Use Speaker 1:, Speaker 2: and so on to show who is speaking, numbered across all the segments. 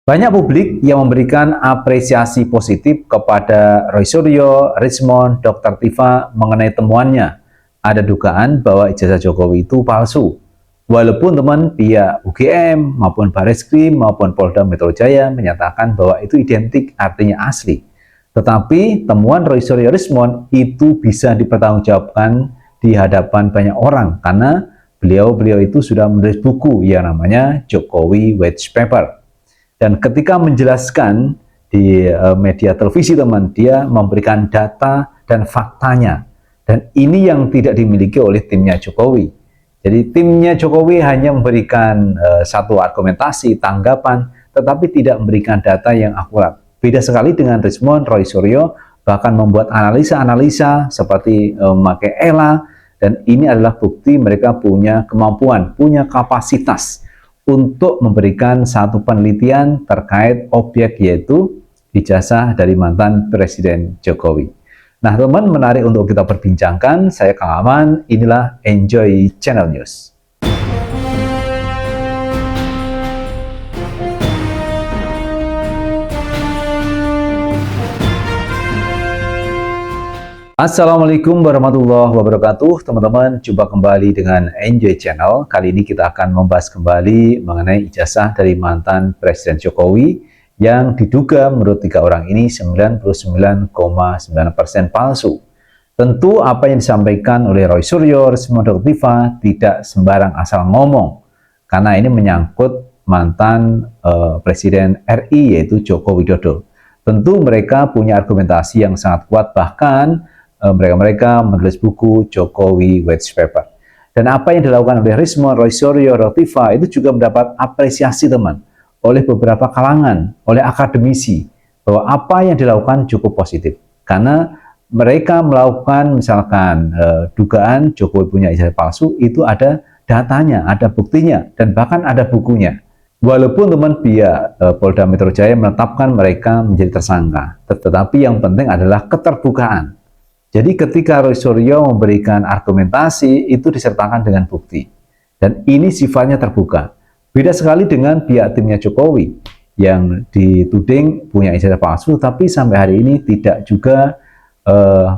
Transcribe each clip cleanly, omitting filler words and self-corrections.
Speaker 1: Banyak publik yang memberikan apresiasi positif kepada Roy Suryo, Rismond, Dr. Tifa mengenai temuannya. Ada dugaan bahwa ijazah Jokowi itu palsu. Walaupun teman pihak UGM maupun Barreskrim maupun Polda Metro Jaya menyatakan bahwa itu identik, artinya asli. Tetapi temuan Roy Suryo Rismond itu bisa dipertanggungjawabkan di hadapan banyak orang karena beliau itu sudah menulis buku yang namanya Jokowi White Paper. Dan ketika menjelaskan di media televisi teman, dia memberikan data dan faktanya. Dan ini yang tidak dimiliki oleh timnya Jokowi. Jadi timnya Jokowi hanya memberikan satu argumentasi, tanggapan, tetapi tidak memberikan data yang akurat. Beda sekali dengan Rismond, Roy Suryo, bahkan membuat analisa-analisa seperti memakai ELA, dan ini adalah bukti mereka punya kemampuan, punya kapasitas untuk memberikan satu penelitian terkait objek yaitu ijazah dari mantan Presiden Jokowi. Nah teman, menarik untuk kita perbincangkan. Saya Kang Aman, inilah Enjoy Channel News. Assalamualaikum warahmatullahi wabarakatuh. Teman-teman, jumpa kembali dengan Enjoy Channel. Kali ini kita akan membahas kembali mengenai ijazah dari mantan Presiden Jokowi yang diduga menurut 3 orang ini 99,9% palsu. Tentu apa yang disampaikan oleh Roy Suryo, Rismond, Dr. Tifa tidak sembarang asal ngomong, karena ini menyangkut mantan Presiden RI yaitu Joko Widodo. Tentu mereka punya argumentasi yang sangat kuat, bahkan mereka menulis buku Jokowi White Paper. Dan apa yang dilakukan oleh Rismond, Roy Suryo, Dr. Tifa itu juga mendapat apresiasi teman oleh beberapa kalangan, oleh akademisi, bahwa apa yang dilakukan cukup positif. Karena mereka melakukan misalkan dugaan Jokowi punya ijazah palsu, itu ada datanya, ada buktinya, dan bahkan ada bukunya. Walaupun teman pihak Polda Metro Jaya menetapkan mereka menjadi tersangka, tetapi yang penting adalah keterbukaan. Jadi ketika Roy Suryo memberikan argumentasi, itu disertakan dengan bukti. Dan ini sifatnya terbuka. Beda sekali dengan pihak timnya Jokowi, yang dituding punya ijazah palsu, tapi sampai hari ini tidak juga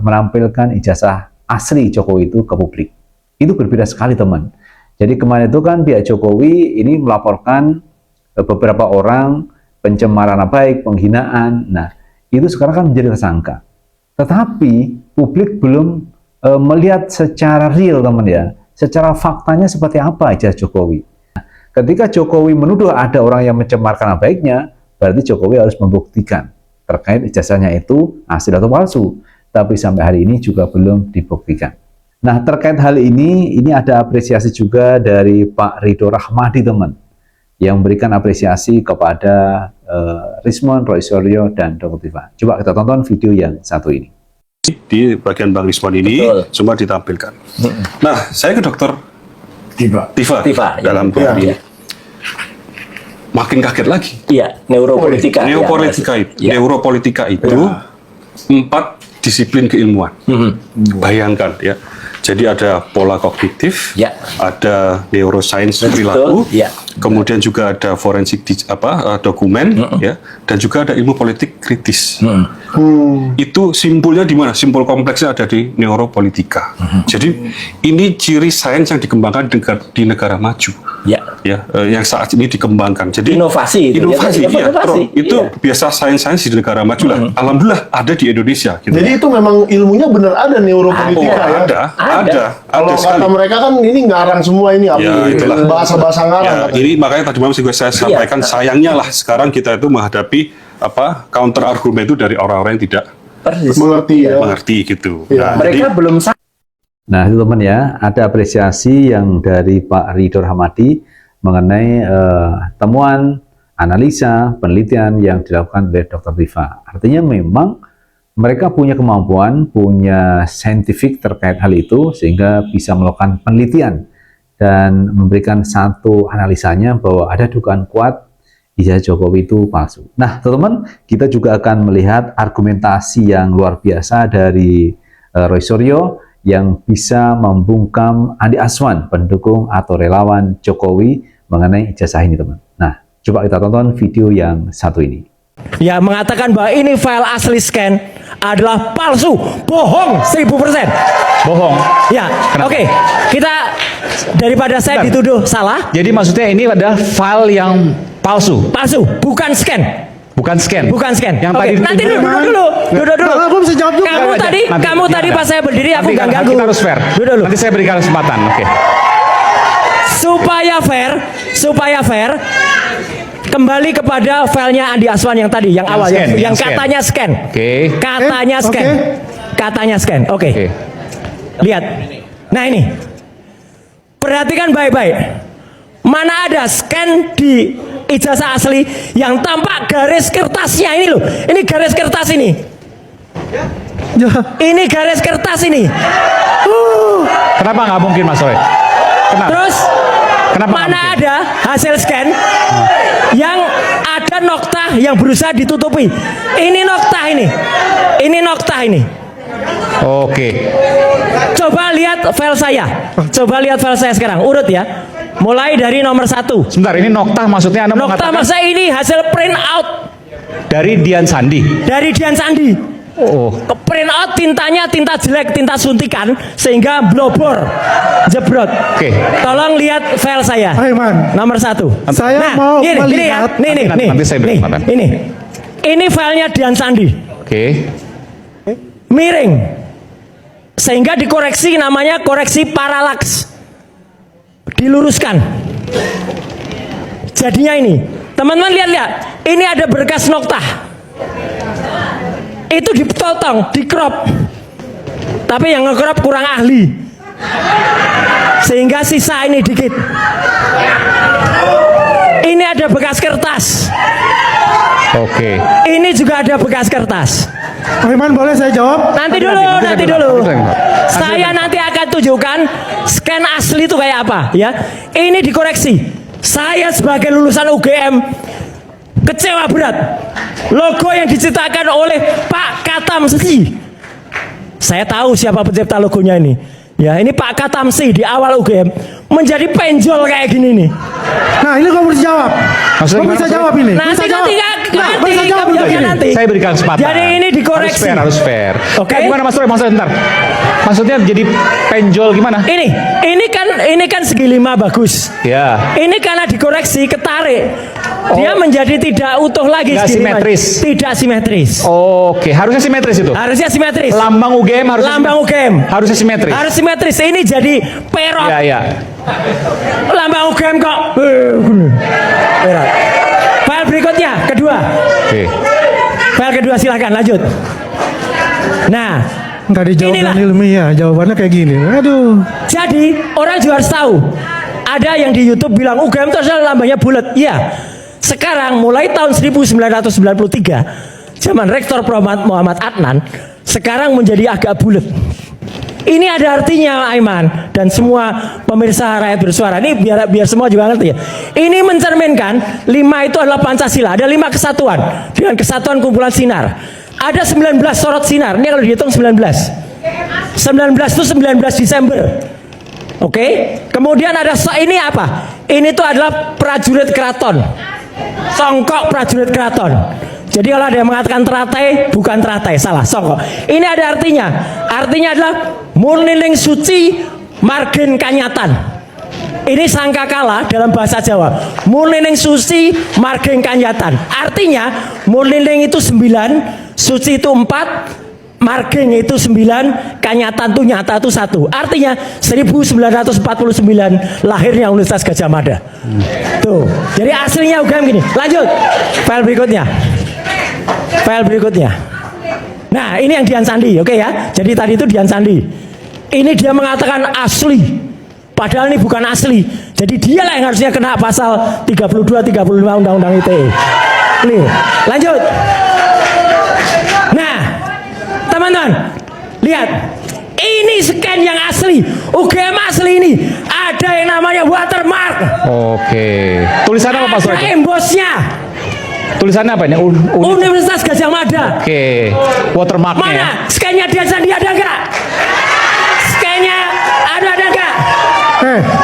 Speaker 1: menampilkan ijazah asli Jokowi itu ke publik. Itu berbeda sekali teman. Jadi kemarin itu kan pihak Jokowi ini melaporkan beberapa orang pencemaran nama baik, penghinaan. Nah, itu sekarang kan menjadi tersangka. Tetapi publik belum melihat secara real teman ya, secara faktanya seperti apa ijazah Jokowi. Nah, ketika Jokowi menuduh ada orang yang mencemarkan nama baiknya, berarti Jokowi harus membuktikan terkait ijazahnya itu asli atau palsu. Tapi sampai hari ini juga belum dibuktikan. Nah terkait hal ini ada apresiasi juga dari Pak Ridho Rahmadi teman, yang memberikan apresiasi kepada Rismond, Roy Suryo, dan Dr. Tifa. Coba kita tonton video yang satu ini.
Speaker 2: Di bagian Bang Rismond ini semua ditampilkan. Nah, saya ke Dokter Tifa dalam ini. Makin kaget lagi.
Speaker 3: Iya, neuropolitika.
Speaker 2: Neuropolitika itu 4 disiplin keilmuan. Bayangkan ya. Jadi ada pola kognitif, ada neuroscience perilaku, kemudian juga ada forensik dokumen, ya, dan juga ada ilmu politik kritis. Itu simpulnya di mana? Simpul kompleksnya ada di neuropolitika. Jadi ini ciri sains yang dikembangkan di negara maju. Yang saat ini dikembangkan. Jadi inovasi. Itu biasa sains-sains di negara maju lah. Alhamdulillah ada di Indonesia. Gitu.
Speaker 4: Jadi itu memang ilmunya benar ada neuropolitika
Speaker 2: Ada.
Speaker 4: Kalau kata mereka kan ini ngarang semua ini, bahasa-bahasa ngarang.
Speaker 2: Ini makanya tadi malam juga saya sampaikan, sayangnya lah sekarang kita itu menghadapi counter argumen itu dari orang-orang yang tidak mengerti gitu.
Speaker 3: Mereka belum.
Speaker 1: Nah itu teman ya, ada apresiasi yang dari Pak Ridho Rahmadi mengenai temuan, analisa, penelitian yang dilakukan oleh Dr. Tifa. Artinya memang mereka punya kemampuan, punya saintifik terkait hal itu, sehingga bisa melakukan penelitian dan memberikan satu analisanya bahwa ada dugaan kuat ijazah Jokowi itu palsu. Nah teman-teman, kita juga akan melihat argumentasi yang luar biasa dari Roy Suryo yang bisa membungkam Andi Aswan, pendukung atau relawan Jokowi mengenai ijazah ini teman. Nah Coba kita tonton video yang satu ini.
Speaker 5: Ya, mengatakan bahwa ini file asli scan adalah palsu, bohong 1000%.
Speaker 6: Bohong.
Speaker 5: Ya, oke. Kita daripada saya dituduh salah.
Speaker 6: Jadi maksudnya ini adalah file yang palsu,
Speaker 5: Palsu, bukan scan.
Speaker 6: bukan scan.
Speaker 5: Bukan scan.
Speaker 6: Yang
Speaker 5: Oke,
Speaker 6: tadi
Speaker 5: nanti dulu.
Speaker 4: Belum bisa jawab juga.
Speaker 5: Kamu tadi
Speaker 6: Nanti
Speaker 5: pas saya berdiri aku
Speaker 6: nanti
Speaker 5: nggak
Speaker 6: kan
Speaker 5: ganggu.
Speaker 6: kita harus fair.
Speaker 5: Dulu.
Speaker 6: Nanti saya berikan kesempatan. Oke.
Speaker 5: Supaya fair, kembali kepada filenya Andi Aswan yang tadi, yang awal,
Speaker 6: scan,
Speaker 5: yang
Speaker 6: yang scan.
Speaker 5: katanya scan.
Speaker 6: Oke.
Speaker 5: Katanya scan.
Speaker 4: Oke.
Speaker 5: Katanya scan. Oke.
Speaker 6: Oke.
Speaker 5: Lihat. Nah ini. Perhatikan baik-baik. Mana ada scan di ijazah asli yang tampak garis kertasnya ini loh. Ini garis kertas ini. Ini garis kertas ini.
Speaker 6: Kenapa nggak mungkin Mas Roy? Kenapa?
Speaker 5: Terus
Speaker 6: Kenapa nggak
Speaker 5: mana
Speaker 6: mungkin?
Speaker 5: ada hasil scan yang ada noktah yang berusaha ditutupi. Ini noktah ini. Ini noktah ini.
Speaker 6: Oke.
Speaker 5: Coba lihat file saya. Coba lihat file saya sekarang. Urut ya. Mulai dari nomor 1.
Speaker 6: Sebentar, ini noktah maksudnya Anda
Speaker 5: Noktah
Speaker 6: mengatakan
Speaker 5: masa ini hasil print out
Speaker 6: dari Dian Sandi.
Speaker 5: dari Dian Sandi.
Speaker 6: Oh.
Speaker 5: Ke print out tintanya tinta jelek, tinta suntikan sehingga blobor, jebrot.
Speaker 6: Oke.
Speaker 5: Tolong lihat file saya.
Speaker 4: Aiman.
Speaker 5: Nomor 1.
Speaker 4: Saya mau
Speaker 5: ini ya.
Speaker 4: melihat.
Speaker 6: Nanti saya beri kesempatan.
Speaker 5: Ini filenya Dian Sandi.
Speaker 6: Oke.
Speaker 5: Miring. Sehingga dikoreksi, namanya koreksi paralaks. Diluruskan. Jadinya ini. Teman-teman lihat. Ini ada berkas noktah. Itu dipotong, di-crop. Tapi yang nge-crop kurang ahli. Sehingga sisa ini dikit. Ini ada bekas kertas.
Speaker 6: Oke.
Speaker 5: Ini juga ada bekas kertas.
Speaker 4: Aiman boleh saya jawab?
Speaker 5: Nanti dulu. Saya nanti akan tunjukkan scan asli itu kayak apa, ya. Ini dikoreksi. Saya sebagai lulusan UGM kecewa berat. Logo yang diciptakan oleh Pak Katamsi. Saya tahu siapa pencipta logonya ini. Ya, ini Pak Katamsi di awal UGM menjadi penjol kayak gini nih.
Speaker 4: Nah, ini kamu harus jawab.
Speaker 6: Maksudnya
Speaker 4: Kamu
Speaker 6: gimana,
Speaker 4: bisa
Speaker 6: Mas?
Speaker 4: jawab ini.
Speaker 5: Nanti
Speaker 4: Bisa jawab. Bisa jawab untuk ini.
Speaker 5: nanti.
Speaker 6: Saya berikan kesempatan.
Speaker 5: Jadi ini dikoreksi.
Speaker 6: Harus fair.
Speaker 5: Oke.
Speaker 6: Gimana Mas Roy? Maksudnya bentar. Maksudnya jadi penjol gimana?
Speaker 5: Ini kan segi 5 bagus.
Speaker 6: Ya.
Speaker 5: Ini karena dikoreksi, ketarik. Dia menjadi tidak utuh lagi.
Speaker 6: Nggak
Speaker 5: segi 5.
Speaker 6: simetris.
Speaker 5: Tidak simetris.
Speaker 6: Oke, harusnya simetris itu.
Speaker 5: Harusnya simetris.
Speaker 6: Lambang UGM harusnya
Speaker 5: Lambang UGM.
Speaker 6: harusnya simetris.
Speaker 5: Harus simetris. Ini jadi perot.
Speaker 6: Iya, iya.
Speaker 5: Lambang UGM kok. Perot. File berikutnya, kedua.
Speaker 6: Oke.
Speaker 5: File kedua silakan lanjut. Nah,
Speaker 4: Nggak dijawab
Speaker 5: inilah.
Speaker 4: dengan ilmiah, jawabannya kayak gini. Aduh.
Speaker 5: Jadi orang juga harus tahu. Ada yang di YouTube bilang UGM itu adalah lambangnya bulat. Iya. Sekarang mulai tahun 1993, zaman Rektor Muhammad Adnan, sekarang menjadi agak bulat. Ini ada artinya, Aiman, dan semua pemirsa rakyat bersuara. Ini biar semua juga ngerti ya. Ini mencerminkan 5 itu adalah Pancasila. Ada 5 kesatuan dengan kesatuan kumpulan sinar. Ada 19 sorot sinar. Ini kalau dihitung 19. 19 itu 19 Desember. Oke. Kemudian ada ini apa? Ini tuh adalah prajurit keraton. Songkok prajurit keraton. Jadi kalau ada yang mengatakan teratai, bukan teratai, salah, songkok. Ini ada artinya. Artinya adalah murnining suci margen kanyatan. Ini sangkakala dalam bahasa Jawa. Murnining suci margen kanyatan. Artinya murnining itu 9, suci itu 4, margen itu 9, kanyatan itu nyata itu 1. Artinya 1949 lahirnya Universitas Gadjah Mada. Tuh. Jadi aslinya UGM gini. Lanjut. File berikutnya. File berikutnya. Nah, ini yang Dian Sandi, oke ya. Jadi tadi itu Dian Sandi. Ini dia mengatakan asli. Padahal ini bukan asli. Jadi dialah yang harusnya kena pasal 32 35 Undang-Undang ITE. Nih, lanjut. Nah, teman-teman, lihat. Ini scan yang asli. UGM asli ini ada yang namanya watermark.
Speaker 6: Oke. Tulisannya apa Pak Soe?
Speaker 5: Ada embosnya.
Speaker 6: Tulisannya apa ini?
Speaker 5: Universitas Gadjah Mada.
Speaker 6: Oke. Watermarknya.
Speaker 5: Mana?
Speaker 6: Ya?
Speaker 5: Scan-nya Dian Sandi ada nggak? Scan-nya ada nggak?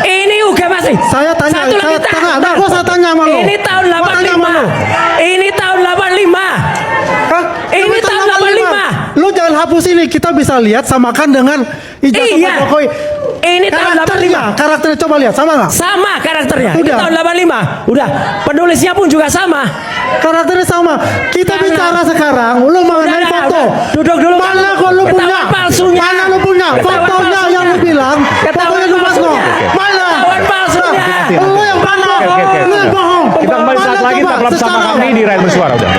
Speaker 5: Ini UGM kasih.
Speaker 7: Saya tanya,
Speaker 5: Satu lagi,
Speaker 7: enggak, gua saya tanya sama lu.
Speaker 5: Ini tahun
Speaker 7: Gua tanya sama
Speaker 5: 85.
Speaker 7: lu.
Speaker 5: Ini tahun 85.
Speaker 7: Hah?
Speaker 5: Ini tahun 85.
Speaker 7: Lu jangan hapus ini, kita bisa lihat samakan dengan ijazah
Speaker 5: Iya.
Speaker 7: Pak Jokowi.
Speaker 5: Ini tahun 85.
Speaker 7: Karakternya coba lihat, sama nggak?
Speaker 5: Sama karakternya. Ini
Speaker 7: Udah.
Speaker 5: tahun 85. Udah. Penulisnya pun juga sama.
Speaker 7: Karakternya sama. Kita
Speaker 5: Karena-
Speaker 7: bicara sekarang, lu mengenai
Speaker 5: Udah,
Speaker 7: foto.
Speaker 5: udah. Duduk dulu.
Speaker 7: Mana kok lu
Speaker 5: Ketahuan
Speaker 7: punya?
Speaker 5: palsunya.
Speaker 7: Mana lu punya?
Speaker 5: Ketahuan
Speaker 7: Fotonya
Speaker 5: palsunya.
Speaker 7: yang lu bilang.
Speaker 5: Ketahuan
Speaker 7: Fotonya lu Mas Noh.
Speaker 5: palsunya.
Speaker 7: Mana?
Speaker 5: Ketahuan palsunya.
Speaker 7: Lu yang mana?
Speaker 6: Oke.
Speaker 7: Lu yang bohong.
Speaker 6: Kita kembali saat
Speaker 7: Mana
Speaker 6: lagi
Speaker 7: coba?
Speaker 6: tetaplah bersama
Speaker 7: Secara-
Speaker 6: kami di Rakyat Bersuara. Udah.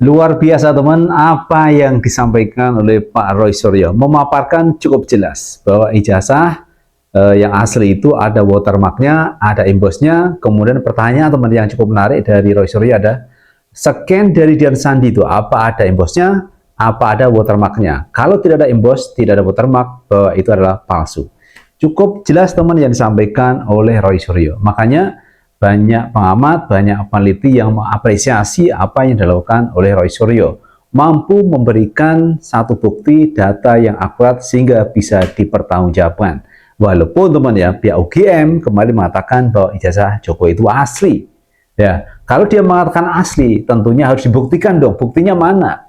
Speaker 1: Luar biasa teman, apa yang disampaikan oleh Pak Roy Suryo memaparkan cukup jelas bahwa ijazah yang asli itu ada watermarknya, ada embossnya. Kemudian pertanyaan teman yang cukup menarik dari Roy Suryo ada, scan dari Dian Sandi itu apa ada embossnya, apa ada watermarknya? Kalau tidak ada emboss, tidak ada watermark, bahwa itu adalah palsu. Cukup jelas teman yang disampaikan oleh Roy Suryo. Makanya banyak pengamat, banyak peneliti yang mengapresiasi apa yang dilakukan oleh Roy Suryo. Mampu memberikan satu bukti data yang akurat sehingga bisa dipertanggungjawabkan. Walaupun teman ya, pihak UGM kembali mengatakan bahwa ijazah Jokowi itu asli. Ya, kalau dia mengatakan asli, tentunya harus dibuktikan dong. Buktinya mana?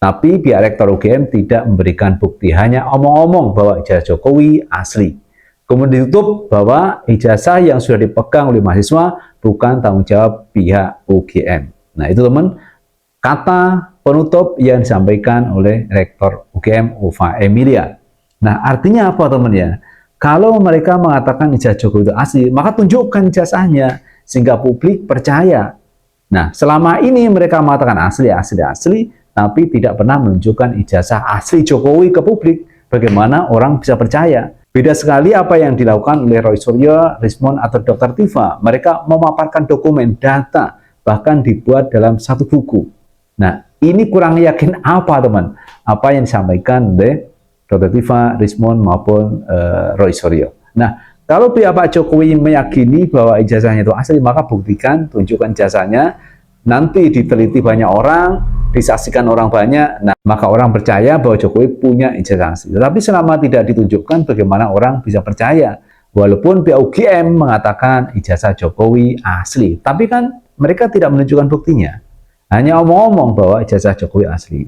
Speaker 1: Tapi pihak rektor UGM tidak memberikan bukti, hanya omong-omong bahwa ijazah Jokowi asli. Kemudian ditutup bahwa ijazah yang sudah dipegang oleh mahasiswa bukan tanggung jawab pihak UGM. Nah itu teman, kata penutup yang disampaikan oleh Rektor UGM Ufa Emilia. Nah artinya apa teman ya? Kalau mereka mengatakan ijazah Jokowi itu asli, maka tunjukkan ijazahnya sehingga publik percaya. Nah selama ini mereka mengatakan asli, tapi tidak pernah menunjukkan ijazah asli Jokowi ke publik. Bagaimana orang bisa percaya? Beda sekali apa yang dilakukan oleh Roy Suryo, Rismond, atau Dr. Tifa. Mereka memaparkan dokumen, data, bahkan dibuat dalam satu buku. Nah, ini kurang yakin apa teman? Apa yang disampaikan oleh Dr. Tifa, Rismond, maupun Roy Suryo. Nah, kalau pihak Pak Jokowi meyakini bahwa ijazahnya itu asli, maka buktikan, tunjukkan ijazahnya. Nanti diteliti banyak orang, disaksikan orang banyak, nah maka orang percaya bahwa Jokowi punya ijazah asli. Tetapi selama tidak ditunjukkan, bagaimana orang bisa percaya? Walaupun pihak UGM mengatakan ijazah Jokowi asli, tapi kan mereka tidak menunjukkan buktinya. Hanya omong-omong bahwa ijazah Jokowi asli.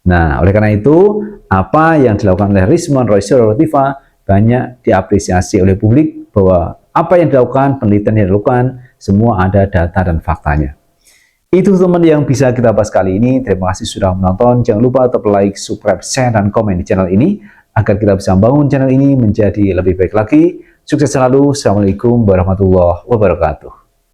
Speaker 1: Nah, oleh karena itu, apa yang dilakukan oleh Rismond, Roy Suryo, Tifa banyak diapresiasi oleh publik bahwa apa yang dilakukan, penelitian yang dilakukan, semua ada data dan faktanya. Itu teman yang bisa kita bahas kali ini. Terima kasih sudah menonton. Jangan lupa tetap like, subscribe, share, dan komen di channel ini agar kita bisa membangun channel ini menjadi lebih baik lagi. Sukses selalu. Assalamualaikum warahmatullahi wabarakatuh.